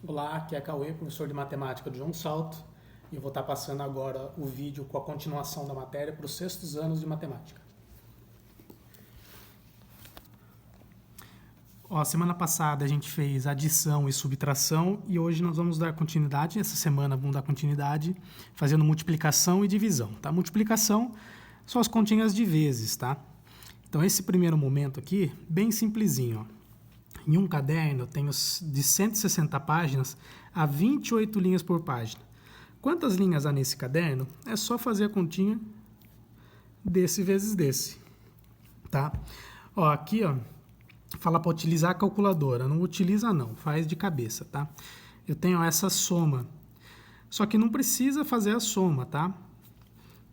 Olá, aqui é Cauê, professor de matemática do João Salto, e eu vou estar passando agora o vídeo com a continuação da matéria para os sextos anos de matemática. Semana passada a gente fez adição e subtração e hoje nós vamos dar continuidade, essa semana vamos dar continuidade fazendo multiplicação e divisão, tá? Multiplicação são as continhas de vezes, tá? Então esse primeiro momento aqui, bem simplesinho, ó. Em um caderno eu tenho de 160 páginas a 28 linhas por página. Quantas linhas há nesse caderno? É só fazer a continha desse vezes desse, tá? Aqui, fala para utilizar a calculadora. Não utiliza não, faz de cabeça, tá? Eu tenho essa soma. Só que não precisa fazer a soma, tá?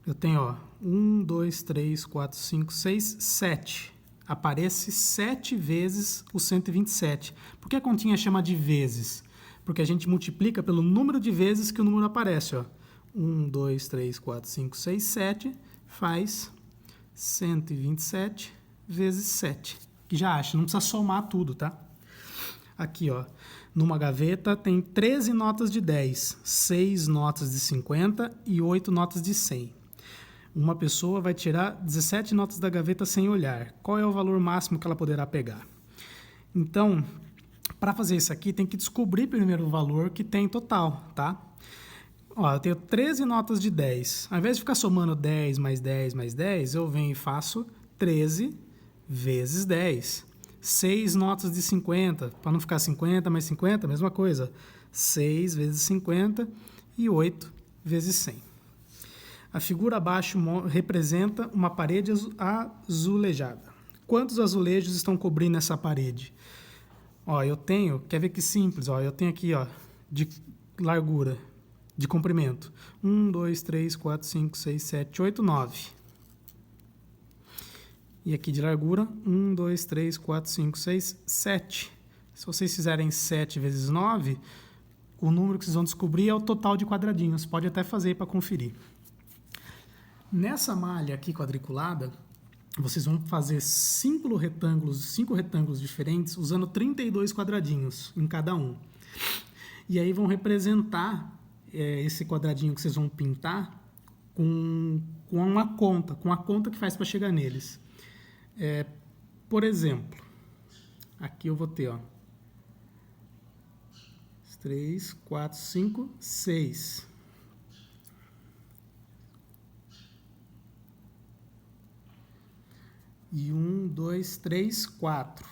Eu tenho, 1, 2, 3, 4, 5, 6, 7. Aparece 7 vezes o 127. Por que a continha chama de vezes? Porque a gente multiplica pelo número de vezes que o número aparece. 1, 2, 3, 4, 5, 6, 7 faz 127 vezes 7. Que já acha, não precisa somar tudo, tá? Aqui, numa gaveta tem 13 notas de 10, 6 notas de 50 e 8 notas de 100. Uma pessoa vai tirar 17 notas da gaveta sem olhar. Qual é o valor máximo que ela poderá pegar? Então, para fazer isso aqui, tem que descobrir primeiro o valor que tem total, tá? Eu tenho 13 notas de 10. Ao invés de ficar somando 10 mais 10 mais 10, eu venho e faço 13 vezes 10. 6 notas de 50, para não ficar 50 mais 50, mesma coisa. 6 vezes 50 e 8 vezes 100. A figura abaixo representa uma parede azulejada. Quantos azulejos estão cobrindo essa parede? Eu tenho, quer ver que simples, eu tenho aqui, de largura, de comprimento. 1, 2, 3, 4, 5, 6, 7, 8, 9. E aqui de largura, 1, 2, 3, 4, 5, 6, 7. Se vocês fizerem 7 vezes 9, o número que vocês vão descobrir é o total de quadradinhos. Pode até fazer para conferir. Nessa malha aqui quadriculada, vocês vão fazer 5 retângulos diferentes, usando 32 quadradinhos em cada um. E aí vão representar esse quadradinho que vocês vão pintar com a conta que faz para chegar neles. Por exemplo, aqui eu vou ter 3, 4, 5, 6. E 1, 2, 3, 4,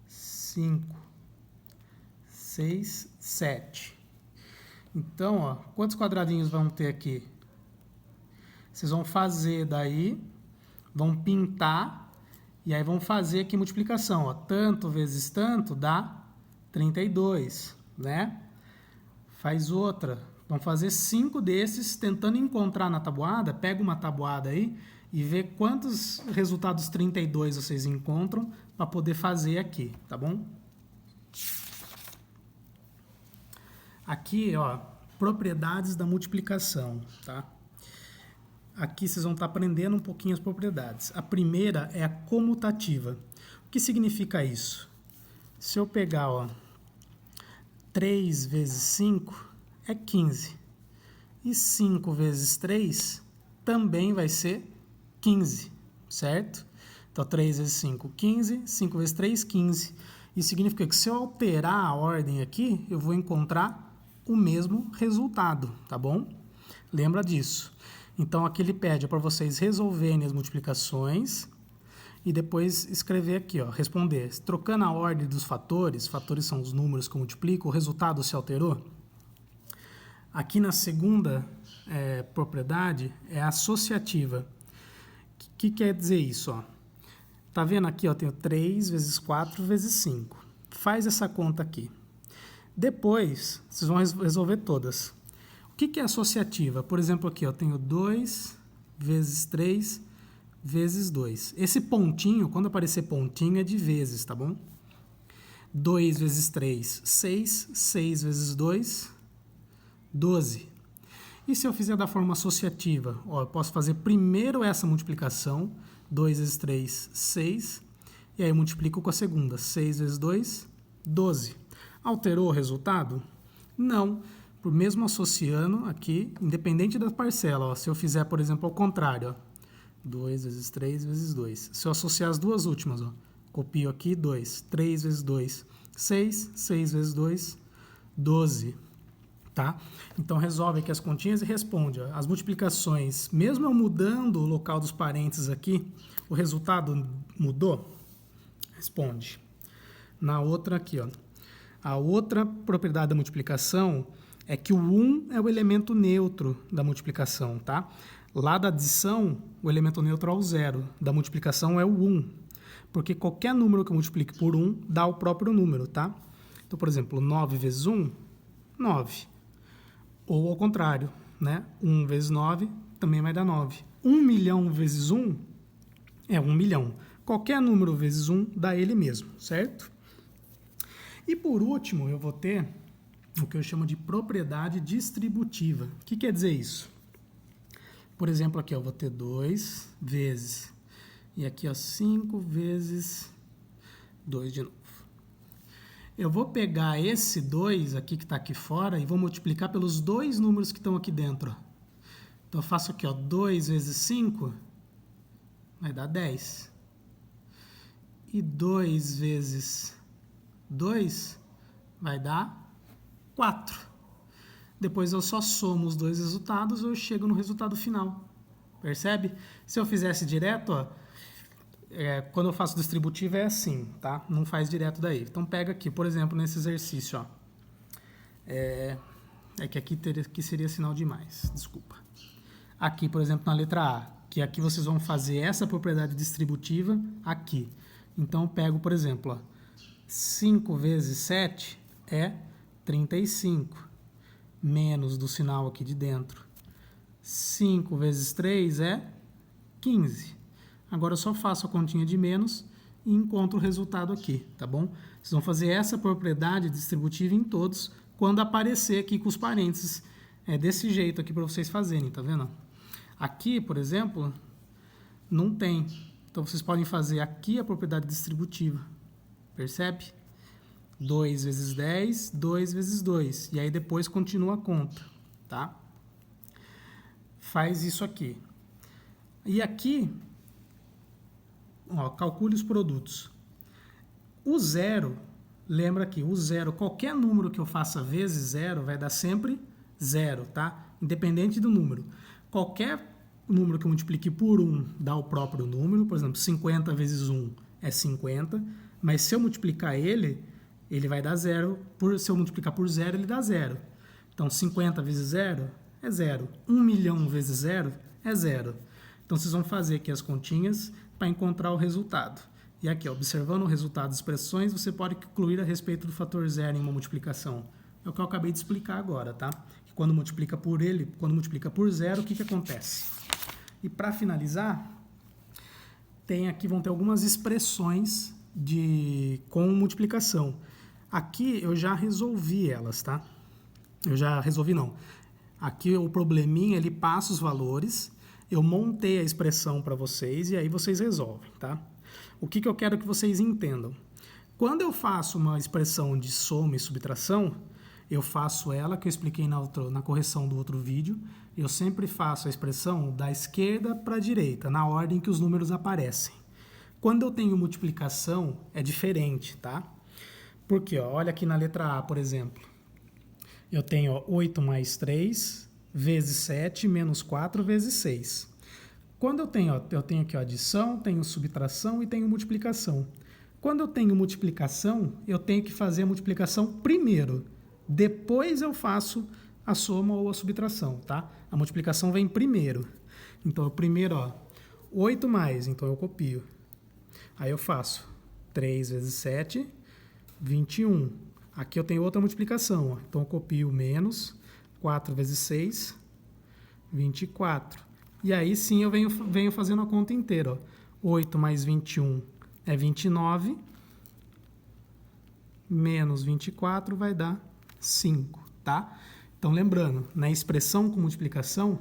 5, 6, 7. Então, quantos quadradinhos vão ter aqui? Vocês vão fazer daí, vão pintar, e aí vão fazer aqui multiplicação. Tanto vezes tanto dá 32, né? Faz outra. Vão fazer 5 desses, tentando encontrar na tabuada. Pega uma tabuada aí e vê quantos resultados 32 vocês encontram para poder fazer aqui, tá bom? Aqui, propriedades da multiplicação, tá? Aqui vocês vão estar aprendendo um pouquinho as propriedades. A primeira é a comutativa. O que significa isso? Se eu pegar, 3 vezes 5 é 15. E 5 vezes 3 também vai ser 15, certo? Então, 3 vezes 5, 15. 5 vezes 3, 15. Isso significa que se eu alterar a ordem aqui, eu vou encontrar o mesmo resultado, tá bom? Lembra disso. Então, aqui ele pede para vocês resolverem as multiplicações e depois escrever aqui, responder. Trocando a ordem dos fatores são os números que eu multiplico, o resultado se alterou? Aqui na segunda propriedade é associativa. O que quer dizer isso? Tá vendo aqui? Eu tenho 3 vezes 4 vezes 5. Faz essa conta aqui. Depois, vocês vão resolver todas. O que é associativa? Por exemplo, aqui eu tenho 2 vezes 3 vezes 2. Esse pontinho, quando aparecer pontinho, é de vezes, tá bom? 2 vezes 3, 6. 6 vezes 2, 12. E se eu fizer da forma associativa? Eu posso fazer primeiro essa multiplicação, 2 vezes 3, 6, e aí eu multiplico com a segunda, 6 vezes 2, 12. Alterou o resultado? Não. Por mesmo associando aqui, independente da parcela, ó, se eu fizer, por exemplo, ao contrário, ó, 2 vezes 3 vezes 2. Se eu associar as duas últimas, ó, copio aqui 2, 3 vezes 2, 6, 6 vezes 2, 12. Tá? Então resolve aqui as continhas e responde. Ó, as multiplicações, mesmo eu mudando o local dos parênteses aqui, o resultado mudou? Responde. Na outra aqui, ó, a outra propriedade da multiplicação é que o 1 é o elemento neutro da multiplicação, tá? Lá da adição, o elemento neutro é o 0, da multiplicação é o 1, porque qualquer número que eu multiplique por 1 dá o próprio número, tá? Então, por exemplo, 9 vezes 1, 9. Ou ao contrário, né? 1 vezes 9 também vai dar 9. 1 milhão vezes 1 é 1 milhão. Qualquer número vezes 1 dá ele mesmo, certo? E por último, eu vou ter o que eu chamo de propriedade distributiva. O que quer dizer isso? Por exemplo, aqui eu vou ter 2 vezes, e aqui ó, 5 vezes 2 de novo. Eu vou pegar esse 2 aqui que está aqui fora e vou multiplicar pelos dois números que estão aqui dentro. Então eu faço aqui, ó, 2 vezes 5 vai dar 10. E 2 vezes 2 vai dar 4. Depois eu só somo os dois resultados e eu chego no resultado final. Percebe? Se eu fizesse direto, ó, quando eu faço distributivo é assim, tá? Não faz direto daí. Então pega aqui, por exemplo, nesse exercício, ó. É que aqui seria sinal de mais, desculpa. Aqui, por exemplo, na letra A, que aqui vocês vão fazer essa propriedade distributiva aqui. Então eu pego, por exemplo, ó, 5 vezes 7 é 35, menos do sinal aqui de dentro. 5 vezes 3 é 15. Agora eu só faço a continha de menos e encontro o resultado aqui, tá bom? Vocês vão fazer essa propriedade distributiva em todos quando aparecer aqui com os parênteses. É desse jeito aqui para vocês fazerem, tá vendo? Aqui, por exemplo, não tem. Então vocês podem fazer aqui a propriedade distributiva. Percebe? 2 vezes 10, 2 vezes 2. E aí depois continua a conta, tá? Faz isso aqui. E aqui, ó, calcule os produtos. O zero, lembra que o zero, qualquer número que eu faça vezes zero vai dar sempre zero, tá? Independente do número. Qualquer número que eu multiplique por 1 dá o próprio número. Por exemplo, 50 vezes 1 é 50. Mas se eu multiplicar ele vai dar zero. Se eu multiplicar por zero, ele dá zero. Então, 50 vezes zero é zero. 1 milhão vezes zero é zero. Então, vocês vão fazer aqui as continhas para encontrar o resultado. E aqui, observando o resultado das expressões, você pode concluir a respeito do fator zero em uma multiplicação. É o que eu acabei de explicar agora, tá? Que quando multiplica por ele, quando multiplica por zero, o que acontece? E para finalizar, vão ter algumas expressões com multiplicação. Aqui eu já resolvi elas, tá? Aqui o probleminha, ele passa os valores, eu montei a expressão para vocês e aí vocês resolvem, tá? O que eu quero que vocês entendam? Quando eu faço uma expressão de soma e subtração, eu faço ela, que eu expliquei na correção do outro vídeo, eu sempre faço a expressão da esquerda para a direita, na ordem que os números aparecem. Quando eu tenho multiplicação, é diferente, tá? Porque, ó, olha aqui na letra A, por exemplo. Eu tenho, ó, 8 mais 3 vezes 7 menos 4 vezes 6. Quando eu tenho aqui, ó, adição, tenho subtração e tenho multiplicação. Quando eu tenho multiplicação, eu tenho que fazer a multiplicação primeiro. Depois eu faço a soma ou a subtração, tá? A multiplicação vem primeiro. Então, primeiro, ó, 8 mais, então eu copio. Aí eu faço 3 vezes 7, 21. Aqui eu tenho outra multiplicação, ó. Então eu copio menos 4 vezes 6, 24. E aí sim eu venho fazendo a conta inteira, ó. 8 mais 21 é 29, menos 24 vai dar 5, tá? Então lembrando, na expressão com multiplicação,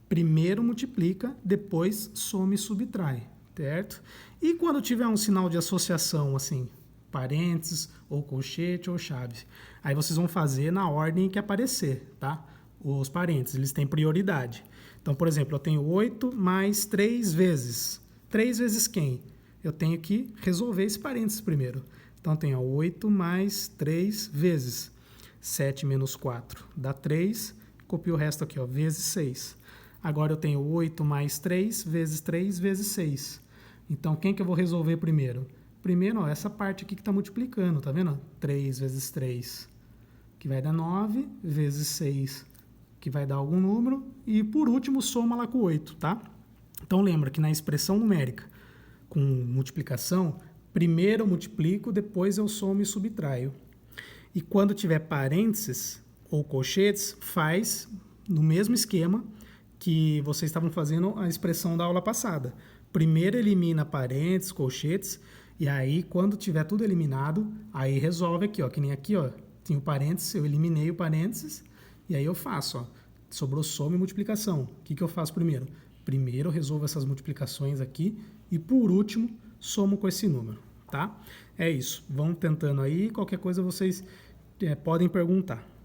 primeiro multiplica, depois soma e subtrai, certo? E quando tiver um sinal de associação assim, parênteses, ou colchete, ou chave. Aí vocês vão fazer na ordem que aparecer, tá? Os parênteses, eles têm prioridade. Então, por exemplo, eu tenho 8 mais 3 vezes. 3 vezes quem? Eu tenho que resolver esse parênteses primeiro. Então, eu tenho 8 mais 3 vezes. 7 menos 4 dá 3. Copio o resto aqui, ó, vezes 6. Agora eu tenho 8 mais 3 vezes 3 vezes 6. Então, quem que eu vou resolver primeiro? Primeiro, ó, essa parte aqui que está multiplicando, tá vendo? 3 vezes 3, que vai dar 9, vezes 6, que vai dar algum número. E, por último, soma lá com 8, tá? Então, lembra que na expressão numérica, com multiplicação, primeiro eu multiplico, depois eu somo e subtraio. E quando tiver parênteses ou colchetes, faz no mesmo esquema que vocês estavam fazendo a expressão da aula passada. Primeiro elimina parênteses, colchetes, e aí quando tiver tudo eliminado, aí resolve aqui, ó, que nem aqui, ó, tinha o parênteses, eu eliminei o parênteses, e aí eu faço, ó, sobrou soma e multiplicação. O que eu faço primeiro? Primeiro eu resolvo essas multiplicações aqui e por último somo com esse número, tá? É isso, vão tentando aí, qualquer coisa vocês podem perguntar.